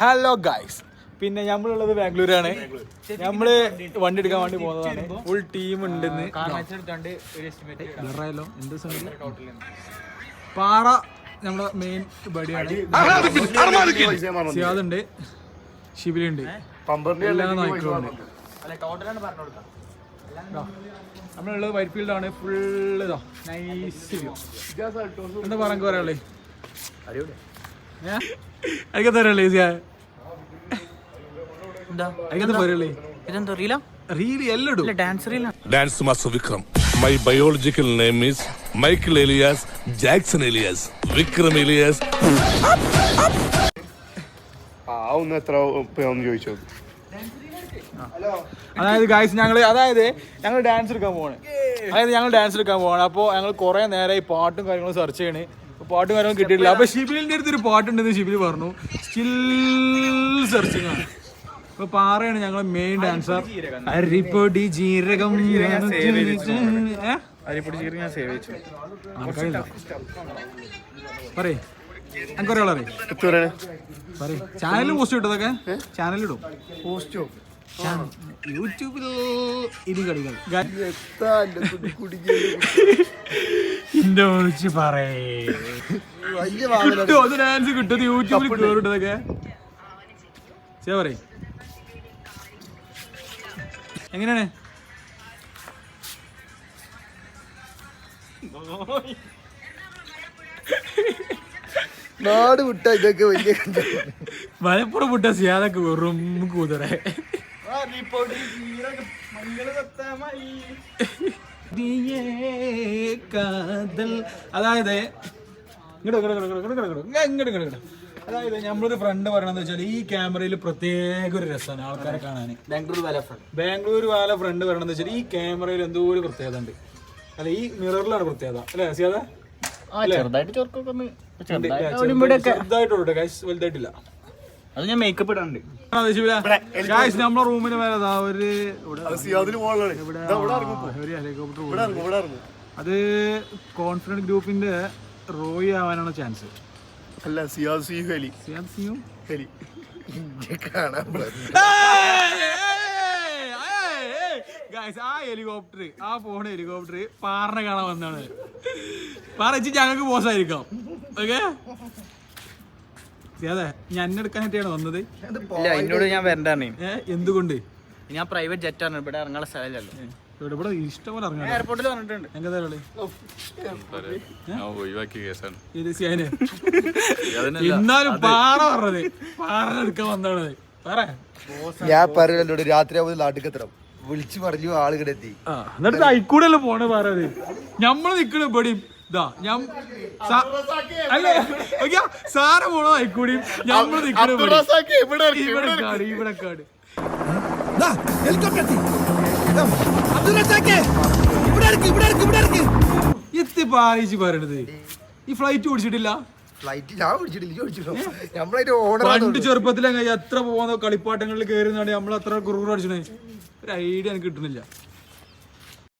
Hello guys, പിന്നെ നമ്മളുള്ളത് ബാംഗ്ലൂരാണ്. നമ്മള് വണ്ടി എടുക്കാൻ വേണ്ടി പോകുന്നതാണ്. ഫുൾ ടീം ഉണ്ടെന്ന് പാറ നമ്മുടെ മെയിൻ ബഡിയാണ്. സിയാദുണ്ട്, ഷിബിലുണ്ട്, എല്ലാ നായ്ക്കളുണ്ട്. നമ്മളുള്ളത് വൈറ്റ് ഫീൽഡാണ്. ഫുള്ള് ഇതാ നൈസ് വ്യൂ. എന്താ പറയാൻ പറയാളേ എനിക്കെന്താ പറയല്ലേ Dance Master Vikram. My biological name is Michael Elias Jackson Elias Vikram Elias. അതായത് ഗായ്സ് ഞങ്ങൾ ഡാൻസ് എടുക്കാൻ പോവാണ്. അപ്പോൾ ഞങ്ങൾ കുറെ നേരം ഈ പാട്ടും കാര്യങ്ങളും സെർച്ച് ചെയ്യണേ. പാട്ടും കാര്യങ്ങളും കിട്ടിയിട്ടില്ല. അപ്പൊ ഷിബിലിന്റെ അടുത്തൊരു പാട്ടുണ്ടെന്ന് ഷിബിൽ പറഞ്ഞു. സ്റ്റിൽ സെർച്ചിങ് ആണ്. അപ്പൊ പാറയാണ് ഞങ്ങളെ മെയിൻ ഡാൻസർ. അരിപ്പൊടി ജീരകം പറയേ എനിക്കൊരാളെ പറയേ. ചാനലിൽ പോസ്റ്റ് കിട്ടതൊക്കെ ചാനലിടും. യൂട്യൂബിൽ ഇനി കളികൾ ഇന്റെ വിളിച്ച് പറയേ ഡാൻസ് കിട്ടും യൂട്യൂബിൽ കേറിട്ടതൊക്കെ പറയേ. എങ്ങനെയാണ് നാട് വിട്ട ഇതൊക്കെ വലിയ മലപ്പുറം വിട്ട സിയാദൊക്കെ വെറും കൂതറ. അതായത് അതായത് നമ്മളൊരു ഫ്രണ്ട് പറയണെന്ന് വെച്ചാൽ ഈ ക്യാമറയിൽ പ്രത്യേക ഒരു രസമാണ് ആൾക്കാരെ കാണാൻ. ബാംഗ്ലൂർ വാല ഫ്രണ്ട് പറയണെന്ന് വെച്ചാൽ ഈ ക്യാമറയിൽ എന്തോ ഒരു പ്രത്യേകത ഉണ്ട്. അല്ല, ഈ മിററിലാണ് പ്രത്യേകത അല്ലേ സിയാദ? ചെറുതായിട്ടുള്ളൂ ഗൈസ്, വലുതായിട്ടില്ല. അത് ഞാൻ മേക്കപ്പ് ഇടാണ്ട്. നമ്മളെ റൂമിന് മേലെ അത് കോൺഫിഡന്റ് ഗ്രൂപ്പിന്റെ റോയി ആവാനാണ് ചാൻസ്. അല്ല, സിയാദ് സിയും ആ ഹെലികോപ്റ്റർ, ആ പോണ ഹെലികോപ്റ്റർ പാറിനെ കാണാൻ വന്നാണ്. പാറച്ച് ഞങ്ങൾക്ക് ബോസായിരിക്കാം. ഓക്കെ, അതെ ഞാൻ എന്നെടുക്കാനായിട്ടാണ് വന്നത്. എന്നോട് ഞാൻ വരണ്ടാണ്. എന്തുകൊണ്ട്? ഞാൻ പ്രൈവറ്റ് ജെറ്റാണ്, ഇവിടെ ഇറങ്ങാനുള്ള സ്ഥലമല്ലോ. ഇവിടെ ഇഷ്ടംപോലെ ഇറങ്ങാം. എയർപോർട്ടിൽ പറഞ്ഞിട്ടുണ്ട്. എന്നാലും പാറ പറഞ്ഞത് പാറെടുക്കാൻ വന്നാണ്. ഞാൻ പറഞ്ഞോട് രാത്രി ആവുമ്പോൾ നാട്ടുകത്രം വിളിച്ചു പറഞ്ഞു ആളുകളെത്തി. എന്നിട്ട് അയിക്കൂടെയല്ലേ പോണേ പാറത്. ഞമ്മള് നിക്കണ ഇവിടെയും അല്ലേ സാറ് പോണോ അയിക്കൂടിയും ഞമ്മള് നിക്കണ ഇവിടെ കാട്. എത്തി പാറിച്ച് പറയണത്. ഈ ഫ്ലൈറ്റ് ഓടിച്ചിട്ടില്ല. പണ്ട് ചെറുപ്പത്തിലെ എത്ര പോകുന്ന കളിപ്പാട്ടങ്ങളിൽ കയറുന്നാണ് നമ്മൾ അത്ര കുറവ് അടിച്ചത്. ഒരു ഐഡിയ എനിക്ക് കിട്ടുന്നില്ല.